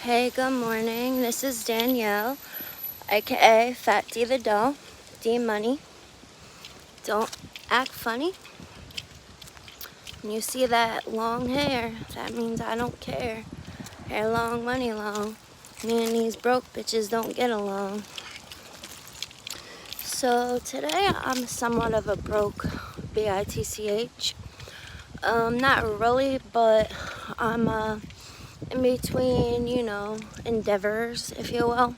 Hey, good morning. This is Danielle, aka Fat D the Doll, D Money. Don't act funny. When you see that long hair, that means I don't care. Hair long, money long. Me and these broke bitches don't get along. So today I'm somewhat of a broke bitch. Not really, but I'm in between, endeavors, if you will.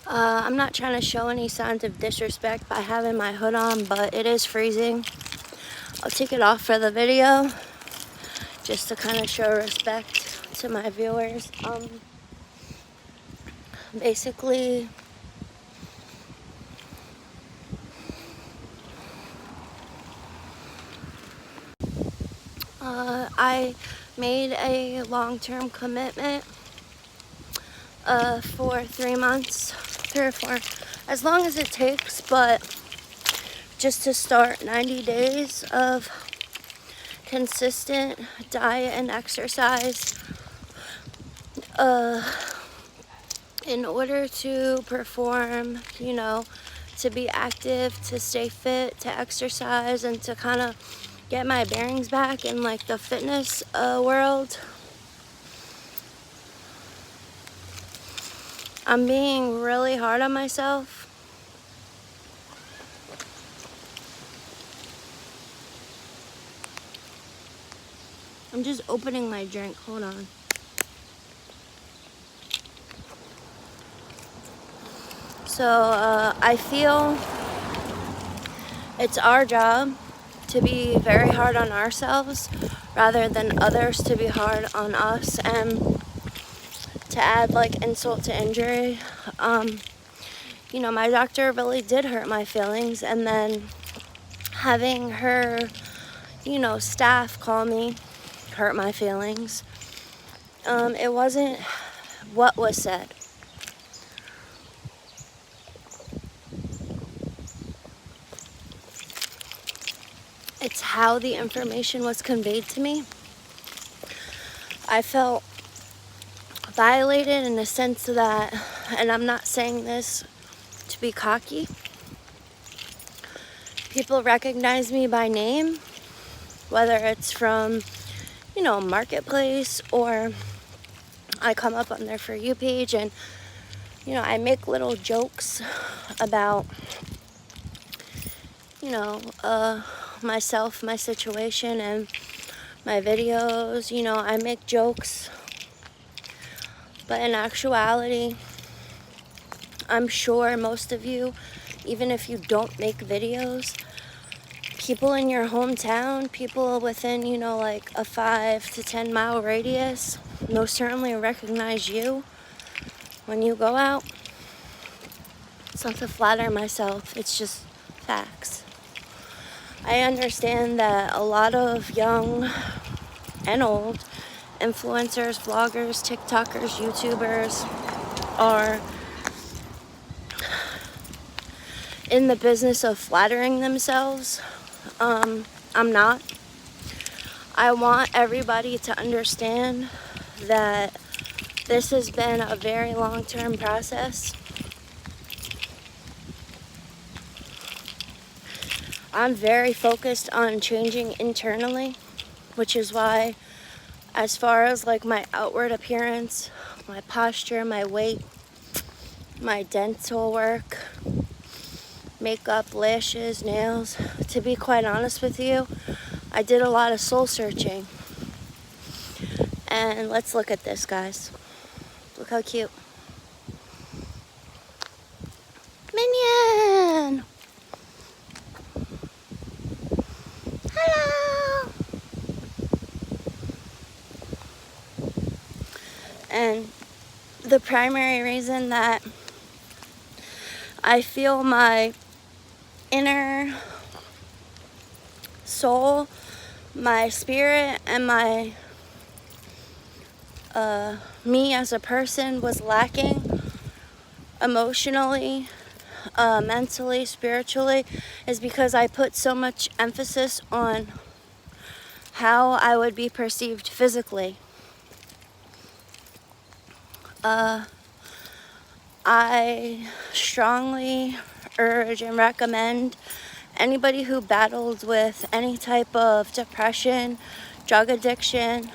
I'm not trying to show any signs of disrespect by having my hood on, but it is freezing. I'll take it off for the video just to kind of show respect to my viewers. Basically, I made a long-term commitment for 3 months, 3 or 4, as long as it takes, but just to start 90 days of consistent diet and exercise in order to perform, to be active, to stay fit, to exercise, and to kind of get my bearings back in like the fitness world. I'm being really hard on myself. I'm just opening my drink. Hold on. So I feel it's our job to be very hard on ourselves rather than others to be hard on us. And to add like insult to injury, my doctor really did hurt my feelings, and then having her, staff call me hurt my feelings. It wasn't what was said. It's how the information was conveyed to me. I felt violated in the sense that, and I'm not saying this to be cocky, people recognize me by name, whether it's from, Marketplace, or I come up on their For You page and, I make little jokes about, myself, my situation, and my videos. I make jokes, but in actuality, I'm sure most of you, even if you don't make videos, people in your hometown, people within, like a 5 to 10 mile radius, most certainly recognize you when you go out. It's not to flatter myself, it's just facts. I understand that a lot of young and old influencers, vloggers, TikTokers, YouTubers are in the business of flattering themselves. I'm not. I want everybody to understand that this has been a very long-term process. I'm very focused on changing internally, which is why, as far as like my outward appearance, my posture, my weight, my dental work, makeup, lashes, nails, to be quite honest with you, I did a lot of soul searching. And let's look at this, guys. Look how cute. Minion! Hello! And the primary reason that I feel my inner soul, my spirit, and my me as a person was lacking emotionally, mentally, spiritually, is because I put so much emphasis on how I would be perceived physically. I strongly urge and recommend anybody who battles with any type of depression, drug addiction,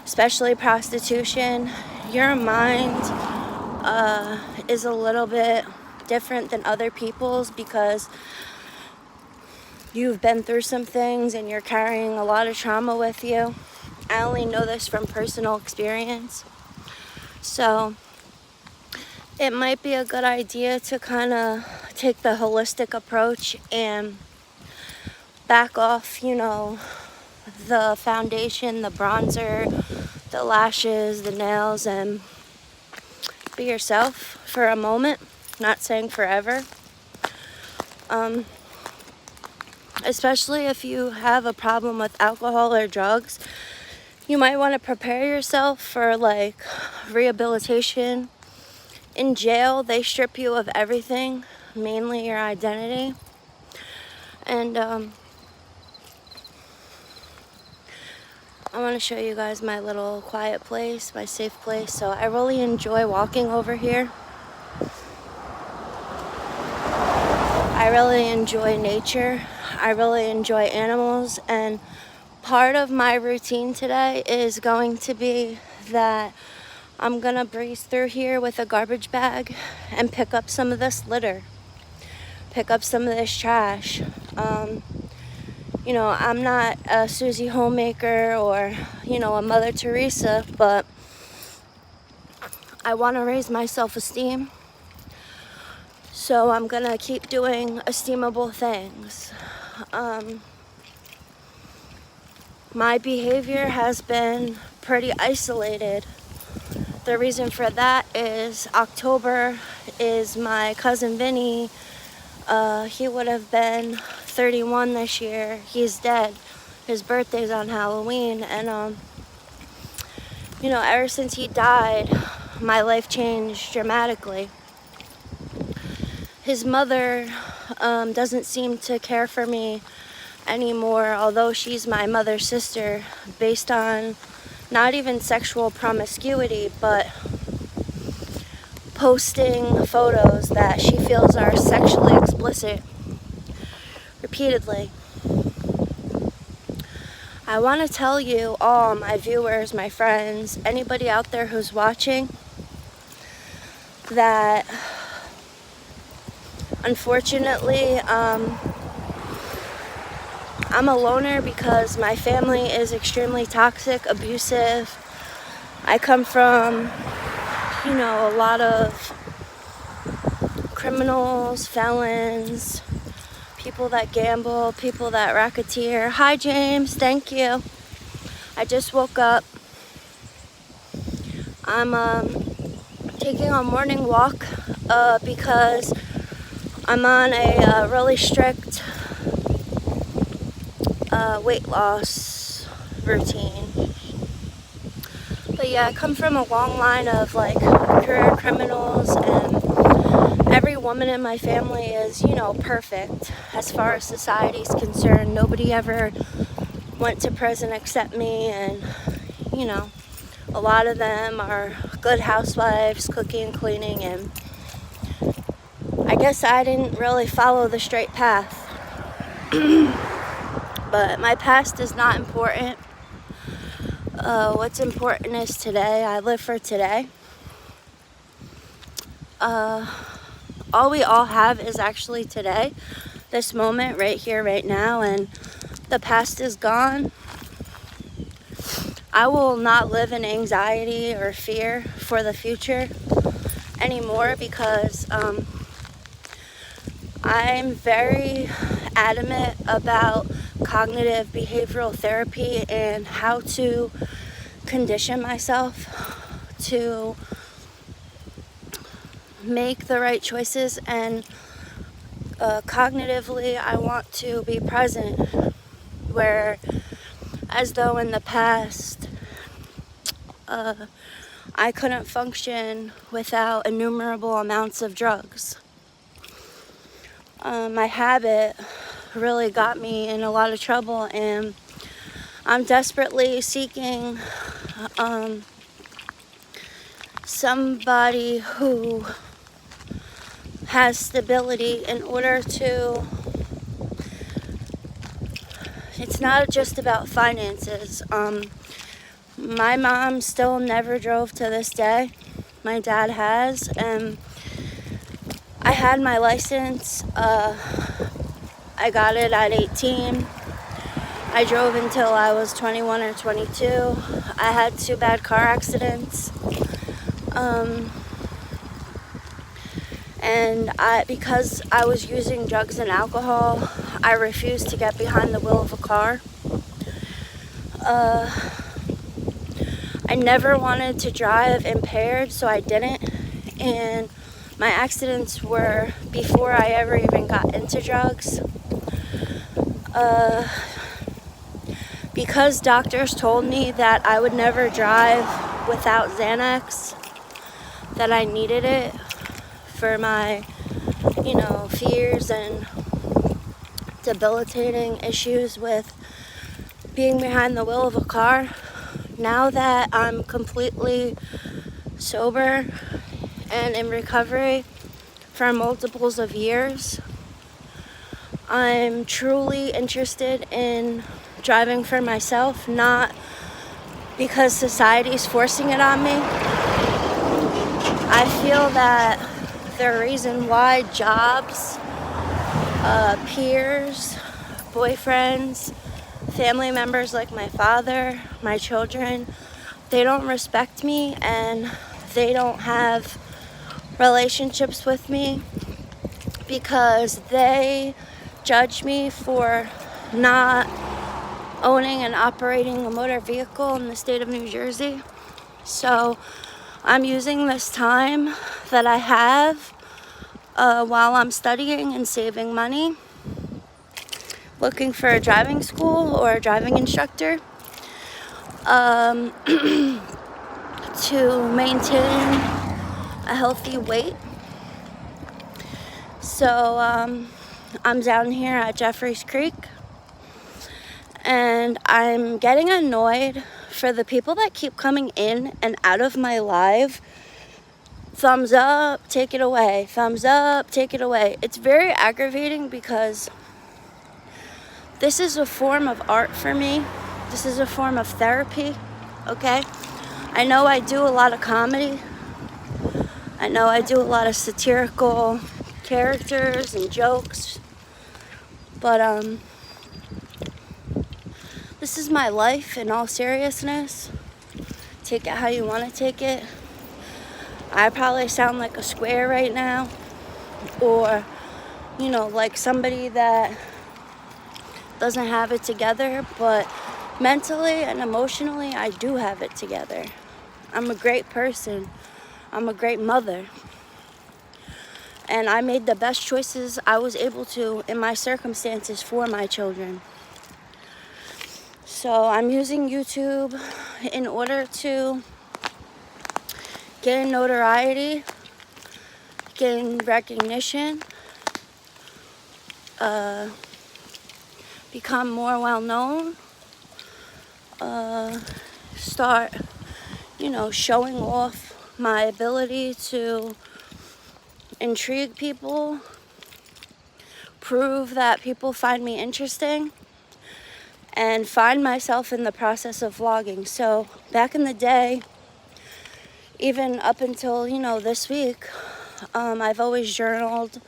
especially prostitution, your mind is a little bit different than other people's because you've been through some things and you're carrying a lot of trauma with you. I only know this from personal experience. So it might be a good idea to kind of take the holistic approach and back off, the foundation, the bronzer, the lashes, the nails, and be yourself for a moment. Not saying forever. Especially if you have a problem with alcohol or drugs, you might want to prepare yourself for like rehabilitation. In jail, they strip you of everything, mainly your identity. And I want to show you guys my little quiet place, my safe place. So I really enjoy walking over here. I really enjoy nature. I really enjoy animals. And part of my routine today is going to be that I'm gonna breeze through here with a garbage bag and pick up some of this litter, pick up some of this trash. I'm not a Susie Homemaker or, a Mother Teresa, but I want to raise my self-esteem. So I'm gonna keep doing esteemable things. My behavior has been pretty isolated. The reason for that is October is my cousin Vinny. He would have been 31 this year. He's dead. His birthday's on Halloween. And, ever since he died, my life changed dramatically. His mother doesn't seem to care for me anymore, although she's my mother's sister, based on not even sexual promiscuity, but posting photos that she feels are sexually explicit repeatedly. I want to tell you all, my viewers, my friends, anybody out there who's watching, that unfortunately, I'm a loner because my family is extremely toxic, abusive. I come from, a lot of criminals, felons, people that gamble, people that racketeer. Hi, James. Thank you. I just woke up. I'm taking a morning walk because I'm on a really strict weight loss routine. But yeah, I come from a long line of like career criminals, and every woman in my family is, perfect as far as society is concerned. Nobody ever went to prison except me, and a lot of them are good housewives, cooking and cleaning, and I guess I didn't really follow the straight path. But my past is not important. What's important is today. I live for today. All we all have is actually today, this moment, right here, right now, and the past is gone. I will not live in anxiety or fear for the future anymore because I'm very adamant about cognitive behavioral therapy and how to condition myself to make the right choices, and cognitively I want to be present, where as though in the past I couldn't function without innumerable amounts of drugs. My habit really got me in a lot of trouble, and I'm desperately seeking somebody who has stability in order to, it's not just about finances. My mom still never drove to this day. My dad has, and I had my license. I got it at 18. I drove until I was 21 or 22. I had 2 bad car accidents. And because I was using drugs and alcohol, I refused to get behind the wheel of a car. I never wanted to drive impaired, so I didn't. And my accidents were before I ever even got into drugs. Because doctors told me that I would never drive without Xanax, that I needed it for my, fears and debilitating issues with being behind the wheel of a car. Now that I'm completely sober and in recovery for multiples of years, I'm truly interested in driving for myself, not because society's forcing it on me. I feel that the reason why jobs, peers, boyfriends, family members like my father, my children, they don't respect me and they don't have relationships with me because they judge me for not owning and operating a motor vehicle in the state of New Jersey. So I'm using this time that I have while I'm studying and saving money, looking for a driving school or a driving instructor to maintain a healthy weight. So I'm down here at Jeffries Creek, and I'm getting annoyed for the people that keep coming in and out of my live. Thumbs up, take it away. Thumbs up, take it away. It's very aggravating because this is a form of art for me. This is a form of therapy, okay? I know I do a lot of comedy. I know I do a lot of satirical characters and jokes. But this is my life in all seriousness. Take it how you want to take it. I probably sound like a square right now, or like somebody that doesn't have it together, but mentally and emotionally I do have it together. I'm a great person. I'm a great mother. And I made the best choices I was able to in my circumstances for my children. So I'm using YouTube in order to gain notoriety, gain recognition, become more well-known, start, showing off my ability to intrigue people, prove that people find me interesting, and find myself in the process of vlogging. So back in the day, even up until, this week, I've always journaled.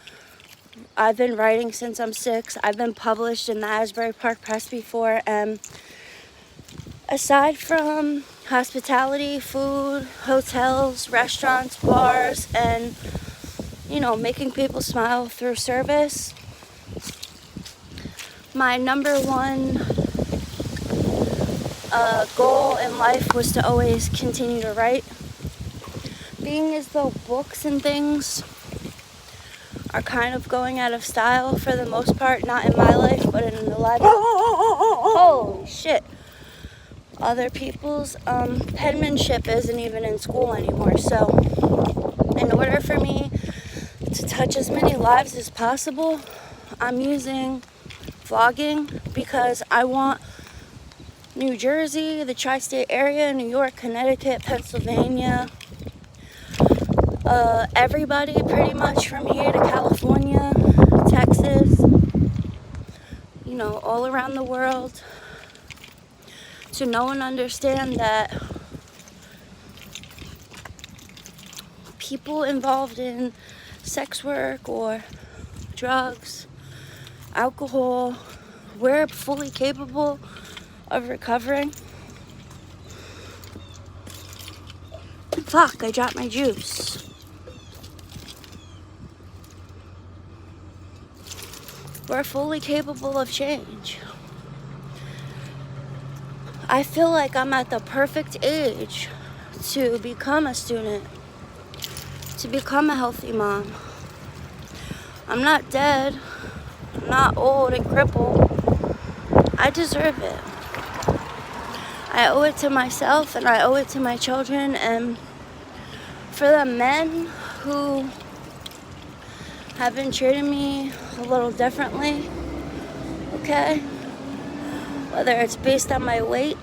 I've been writing since I'm 6. I've been published in the Asbury Park Press before. And aside from hospitality, food, hotels, restaurants, bars, and, making people smile through service, my number one goal in life was to always continue to write. Being as though books and things are kind of going out of style for the most part, not in my life, but in the life of, holy shit, other people's. Penmanship isn't even in school anymore. So in order for me to touch as many lives as possible, I'm using vlogging because I want New Jersey, the tri-state area, New York, Connecticut, Pennsylvania, everybody pretty much from here to California, Texas, you know, all around the world, to know and understand that people involved in sex work or drugs, alcohol, we're fully capable of recovering. Fuck, I dropped my juice. We're fully capable of change. I feel like I'm at the perfect age to become a student, to become a healthy mom. I'm not dead. I'm not old and crippled. I deserve it. I owe it to myself and I owe it to my children, and for the men who have been treating me a little differently, okay? Whether it's based on my weight,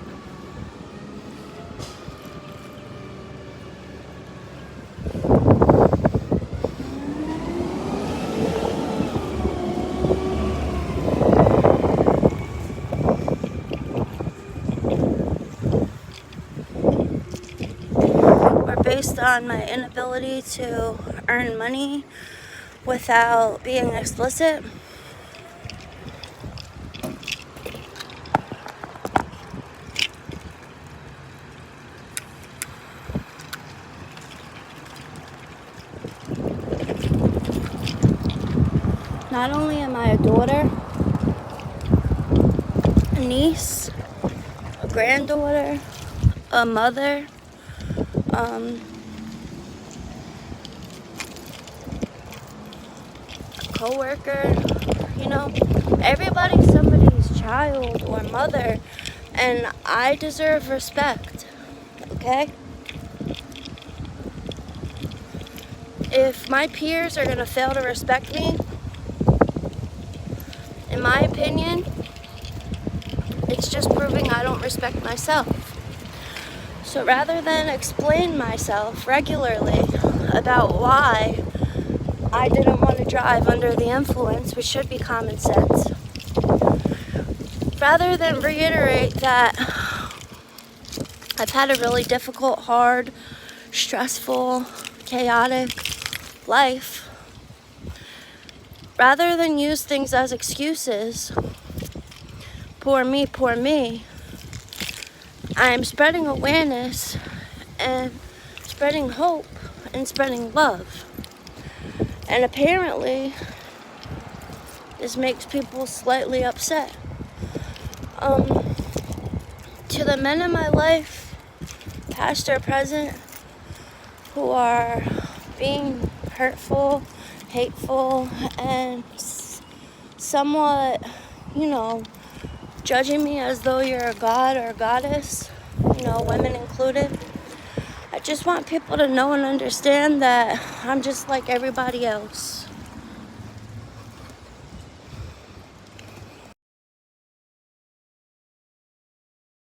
or based on my inability to earn money without being explicit, not only am I a daughter, a niece, a granddaughter, a mother, a co-worker, you know, everybody's somebody's child or mother, and I deserve respect, okay? If my peers are gonna fail to respect me, in my opinion, it's just proving I don't respect myself. So rather than explain myself regularly about why I didn't want to drive under the influence, which should be common sense, rather than reiterate that I've had a really difficult, hard, stressful, chaotic life, rather than use things as excuses, poor me, I'm spreading awareness and spreading hope and spreading love. And apparently, this makes people slightly upset. To the men in my life, past or present, who are being hurtful, hateful, and somewhat, you know, judging me as though you're a god or a goddess, you know, women included. I just want people to know and understand that I'm just like everybody else.